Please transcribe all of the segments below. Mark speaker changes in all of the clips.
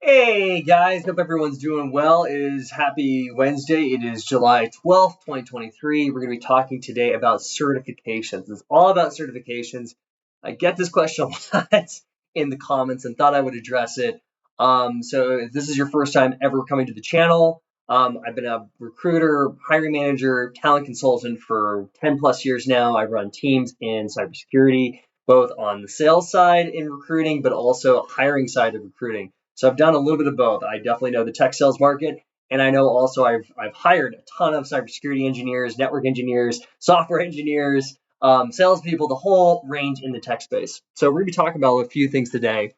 Speaker 1: Hey guys, hope everyone's doing well. It is happy Wednesday. It is July 12th, 2023. We're going to be talking today about certifications. It's all about certifications. I get this question a lot in the comments and thought I would address it. So if this is your first time ever coming to the channel, I've been a recruiter, hiring manager, talent consultant for 10 plus years now. I run teams in cybersecurity, both on the sales side in recruiting, but also hiring side of recruiting. So I've done a little bit of both. I definitely know the tech sales market, and I know also I've hired a ton of cybersecurity engineers, network engineers, software engineers, salespeople, the whole range in the tech space. So we're going to be talking about a few things today.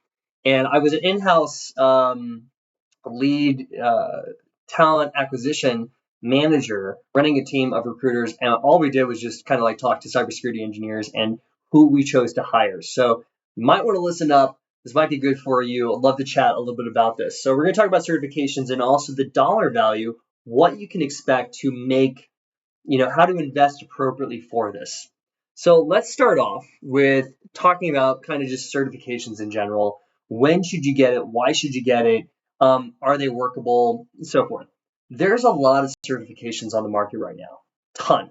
Speaker 1: And I was an in-house lead talent acquisition manager running a team of recruiters, and all we did was just kind of like talk to cybersecurity engineers and who we chose to hire. So you might want to listen up. This might be good for you. I'd love to chat a little bit about this. So we're going to talk about certifications and also the dollar value, what you can expect to make, how to invest appropriately for this. So let's start off with talking about kind of just certifications in general. When should you get it? Why should you get it? Are they workable? And so forth. There's a lot of certifications on the market right now, ton.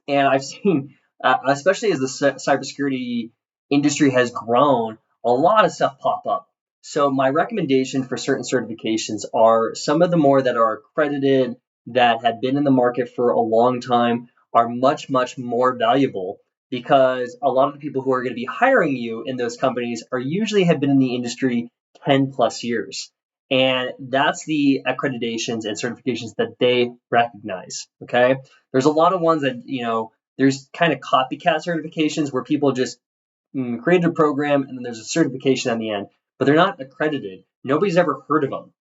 Speaker 1: And I've seen, especially as the cybersecurity industry has grown, a lot of stuff pop up. So my recommendation for certain certifications are some of the more that are accredited, that have been in the market for a long time, are much, much more valuable because a lot of the people who are going to be hiring you in those companies are usually have been in the industry 10 plus years. And that's the accreditations and certifications that they recognize. Okay. There's a lot of ones that, there's kind of copycat certifications where people just created a program and then there's a certification on the end, but they're not accredited. Nobody's ever heard of them.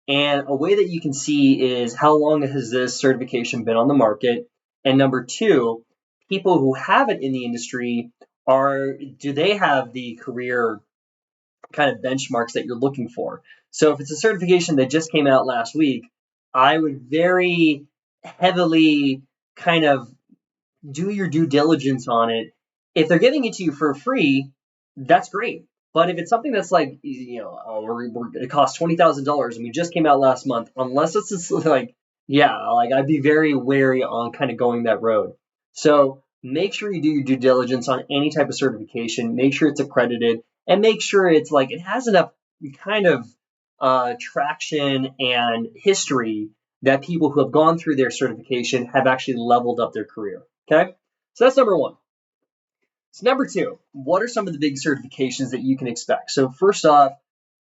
Speaker 1: And a way that you can see is how long has this certification been on the market? And number two, people who have it in the industry do they have the career kind of benchmarks that you're looking for? So if it's a certification that just came out last week, I would very heavily kind of do your due diligence on it. If they're giving it to you for free, that's great. But if it's something that's like, it costs $20,000 and we just came out last month, unless it's just like, I'd be very wary on kind of going that road. So make sure you do your due diligence on any type of certification. Make sure it's accredited and make sure it's like it has enough kind of traction and history that people who have gone through their certification have actually leveled up their career. Okay, so that's number one. So number two, what are some of the big certifications that you can expect? So first off,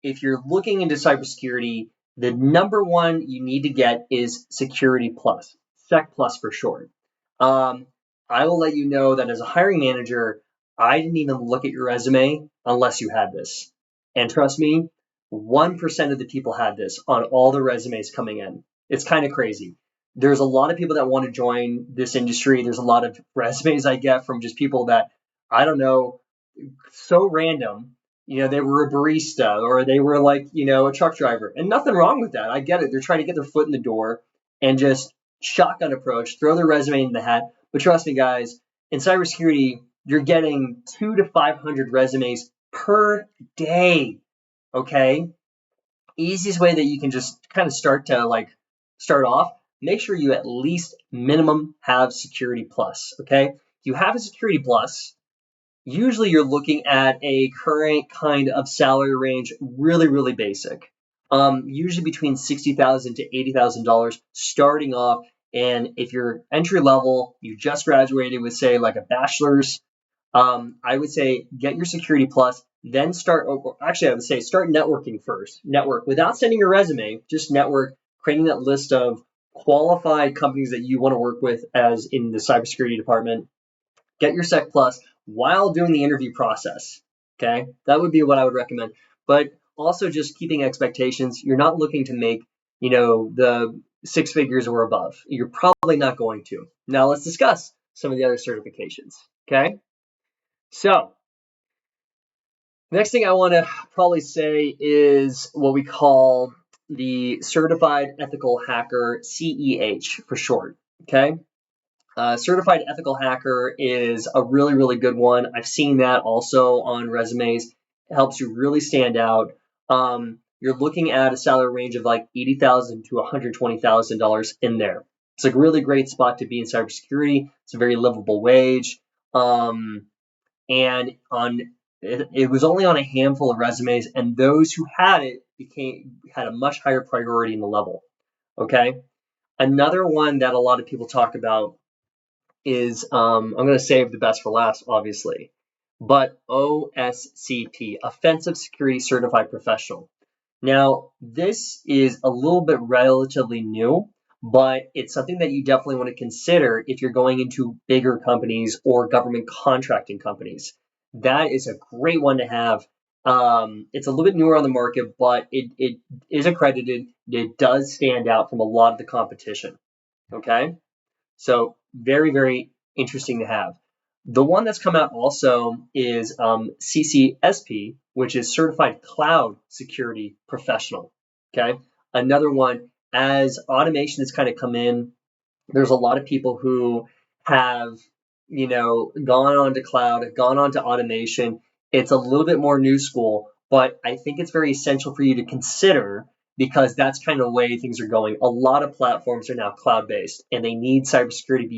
Speaker 1: if you're looking into cybersecurity, the number one you need to get is Security Plus, Sec Plus for short. I will let you know that as a hiring manager, I didn't even look at your resume unless you had this. And trust me, 1% of the people had this on all the resumes coming in. It's kind of crazy. There's a lot of people that want to join this industry. There's a lot of resumes I get from just people that, I don't know, so random. They were a barista or they were like, a truck driver. And nothing wrong with that. I get it. They're trying to get their foot in the door and just shotgun approach, throw their resume in the hat. But trust me, guys, in cybersecurity, you're getting 200 to 500 resumes per day. Okay. Easiest way that you can just kind of start off, make sure you at least minimum have Security Plus. Okay. If you have a Security Plus, usually you're looking at a current kind of salary range, really, really basic. Usually between $60,000 to $80,000 starting off. And if you're entry level, you just graduated with say like a bachelor's, I would say get your Security Plus, then start networking first. Network without sending your resume, just network, creating that list of qualified companies that you want to work with as in the cybersecurity department. Get your Sec Plus while doing the interview process. Okay, that would be what I would recommend. But also just keeping expectations. You're not looking to make, the six figures or above. You're probably not going to. Now let's discuss some of the other certifications. Okay. So, next thing I want to probably say is what we call the Certified Ethical Hacker, CEH for short. Okay. Certified Ethical Hacker is a really, really good one. I've seen that also on resumes. It helps you really stand out. you're looking at a salary range of like $80,000 to $120,000 in there. It's a really great spot to be in cybersecurity. It's a very livable wage. And it was only on a handful of resumes, and those who had it had a much higher priority in the level. Okay. Another one that a lot of people talk about is I'm going to save the best for last, obviously, but OSCP, Offensive Security Certified Professional. Now, this is a little bit relatively new, but it's something that you definitely want to consider if you're going into bigger companies or government contracting companies. That is a great one to have. It's a little bit newer on the market, but it is accredited. It does stand out from a lot of the competition. Okay? So very, very interesting to have. The one that's come out also is CCSP, which is Certified Cloud Security Professional. Okay. Another one, as automation has kind of come in, there's a lot of people who have, gone on to cloud, gone on to automation. It's a little bit more new school, but I think it's very essential for you to consider because that's kind of the way things are going. A lot of platforms are now cloud-based, and they need cybersecurity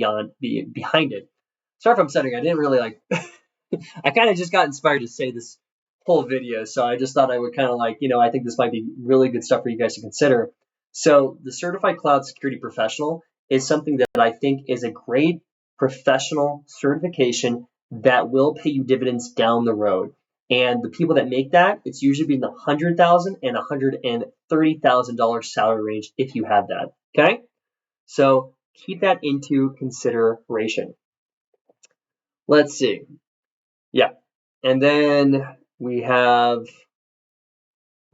Speaker 1: behind it. Sorry if I'm stuttering. I didn't really I kind of just got inspired to say this whole video, so I just thought I would kind of I think this might be really good stuff for you guys to consider. So the Certified Cloud Security Professional is something that I think is a great professional certification that will pay you dividends down the road. And the people that make that, it's usually between the $100,000 and $130,000 salary range if you have that. Okay, so keep that into consideration. Let's see. Yeah, and then we have.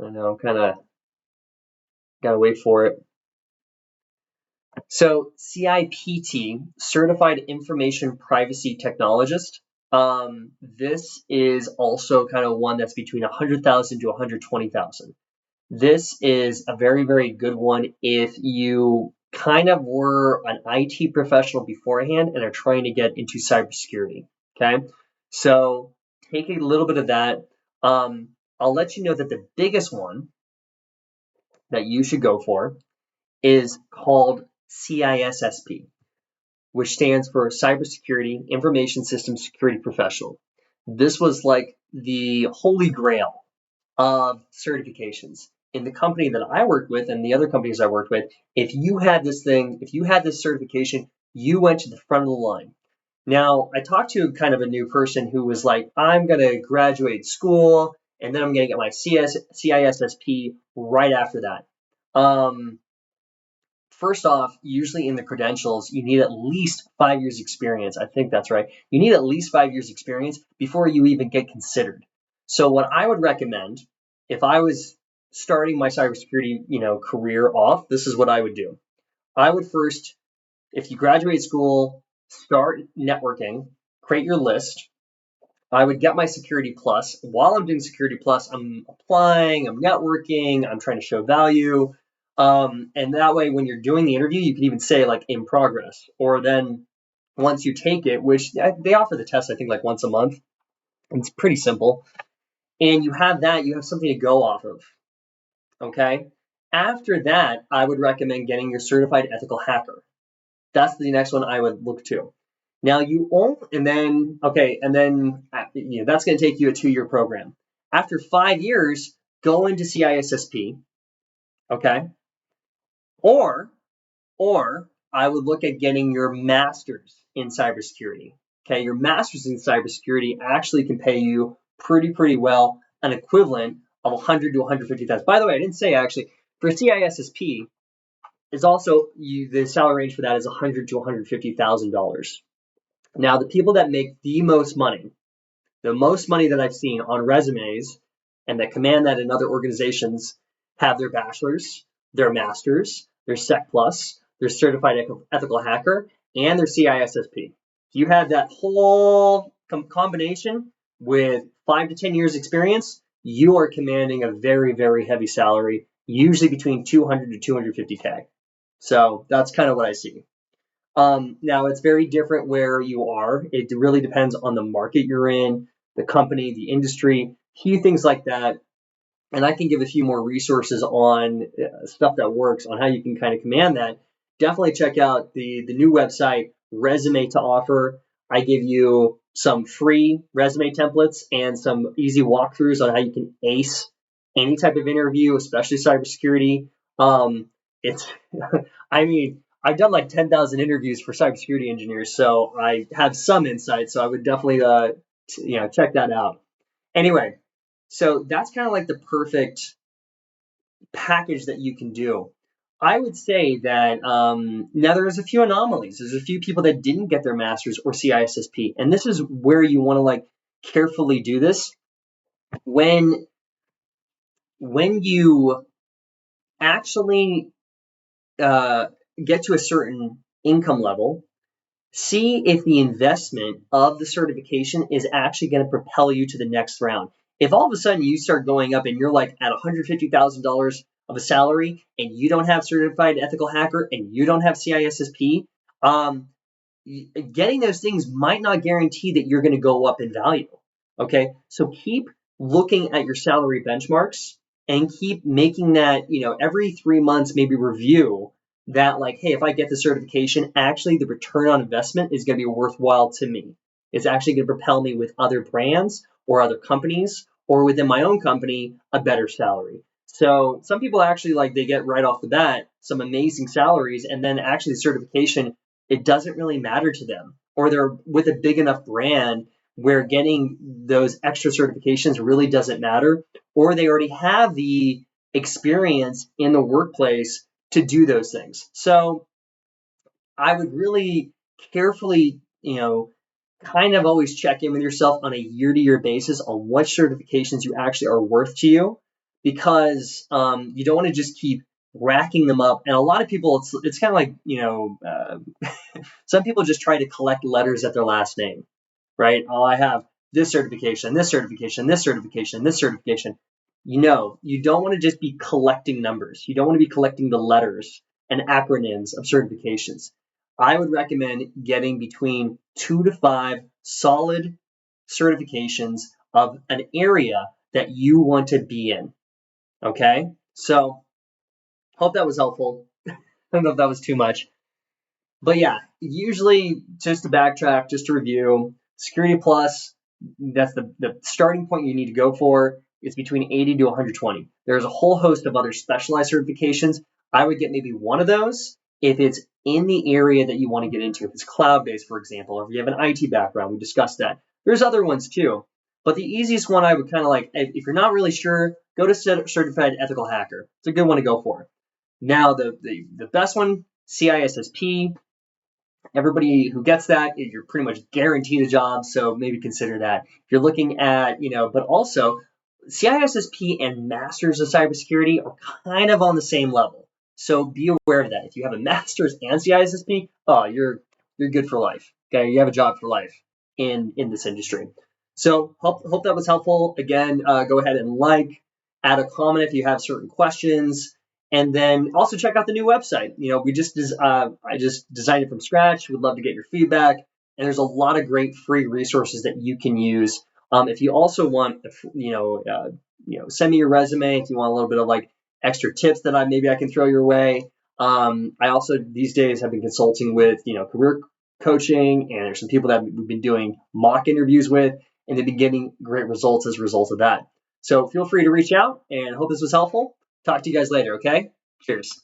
Speaker 1: I know, kind of gotta wait for it. So CIPT, Certified Information Privacy Technologist. This is also kind of one that's between 100,000 to 120,000. This is a very, very good one if you kind of were an IT professional beforehand and are trying to get into cybersecurity. Okay, so take a little bit of that. I'll let you know that the biggest one that you should go for is called CISSP, which stands for Cybersecurity Information Systems Security Professional. This was like the holy grail of certifications. In the company that I worked with and the other companies I worked with, if you had this certification, you went to the front of the line. Now, I talked to kind of a new person who was like, I'm going to graduate school and then I'm going to get my CISSP right after that. First off, usually in the credentials, you need at least 5 years experience. I think that's right. You need at least 5 years experience before you even get considered. So what I would recommend, if I was starting my cybersecurity, career off, this is what I would do. I would first, if you graduate school, start networking, create your list. I would get my Security Plus. While I'm doing Security Plus, I'm applying, I'm networking, I'm trying to show value. And that way, when you're doing the interview, you can even say like in progress. Or then once you take it, which they offer the test, I think like once a month. It's pretty simple. And you have that, you have something to go off of. Okay. After that, I would recommend getting your certified ethical hacker. That's the next one I would look to. Now and then that's going to take you a 2-year program. After 5 years, go into CISSP. Okay. Or I would look at getting your master's in cybersecurity. Okay, your master's in cybersecurity actually can pay you pretty well, an equivalent of 100 to 150,000. By the way, I didn't say actually for CISSP is also the salary range for that is 100 to 150,000 dollars. Now, the people that make the most money that I've seen on resumes and that command that in other organizations have their bachelor's, their master's, their Sec Plus, their certified ethical hacker, and their CISSP. If you have that whole combination with 5 to 10 years experience, you are commanding a very, very heavy salary, usually between 200 to 250K. So that's kind of what I see. Now, it's very different where you are. It really depends on the market you're in, the company, the industry, key things like that. and I can give a few more resources on stuff that works on how you can kind of command that. Definitely check out the new website, Resume to Offer. I give you some free resume templates and some easy walkthroughs on how you can ace any type of interview, especially cybersecurity. It's, I mean, I've done like 10,000 interviews for cybersecurity engineers, so I have some insight. So I would definitely, check that out. Anyway, so that's kind of like the perfect package that you can do. I would say that now there's a few anomalies. There's a few people that didn't get their master's or CISSP, and this is where you want to like carefully do this. When you actually get to a certain income level, see if the investment of the certification is actually going to propel you to the next round. If all of a sudden you start going up and you're like at $150,000 of a salary and you don't have certified ethical hacker and you don't have CISSP, getting those things might not guarantee that you're going to go up in value. Okay, so keep looking at your salary benchmarks and keep making that, every 3 months, maybe review that, like, hey, if I get the certification, actually the return on investment is going to be worthwhile to me. It's actually going to propel me with other brands or other companies or within my own company a better salary. So some people actually like they get right off the bat some amazing salaries, and then actually the certification, it doesn't really matter to them, or they're with a big enough brand where getting those extra certifications really doesn't matter, or they already have the experience in the workplace to do those things. So I would really carefully, kind of always check in with yourself on a year-to-year basis on what certifications you actually are worth to you, because you don't want to just keep racking them up. And a lot of people, it's kind of like, some people just try to collect letters at their last name, right? Oh, I have this certification, this certification, this certification, this certification. You don't want to just be collecting numbers. You don't want to be collecting the letters and acronyms of certifications. I would recommend getting between 2 to 5 solid certifications of an area that you want to be in. Okay? So, hope that was helpful. I don't know if that was too much. But yeah, usually, just to backtrack, just to review, Security Plus, that's the starting point you need to go for. It's between 80 to 120. There's a whole host of other specialized certifications. I would get maybe one of those if it's in the area that you want to get into. If it's cloud-based, for example, or if you have an IT background, we discussed that. There's other ones too. But the easiest one I would kind of like, if you're not really sure, go to Certified Ethical Hacker. It's a good one to go for. Now, the best one, CISSP. Everybody who gets that, you're pretty much guaranteed a job, so maybe consider that. If you're looking at, but also CISSP and Masters of Cybersecurity are kind of on the same level. So be aware of that. If you have a Masters and CISSP, oh, you're good for life. Okay, you have a job for life in this industry. So hope that was helpful. Again, go ahead and add a comment if you have certain questions. And then also check out the new website. I just designed it from scratch. Would love to get your feedback. And there's a lot of great free resources that you can use. If you also want, send me your resume. If you want a little bit of like extra tips that I can throw your way. I also these days have been consulting with career coaching, and there's some people that we've been doing mock interviews with, and they've been getting great results as a result of that. So feel free to reach out, and hope this was helpful. Talk to you guys later, okay? Cheers.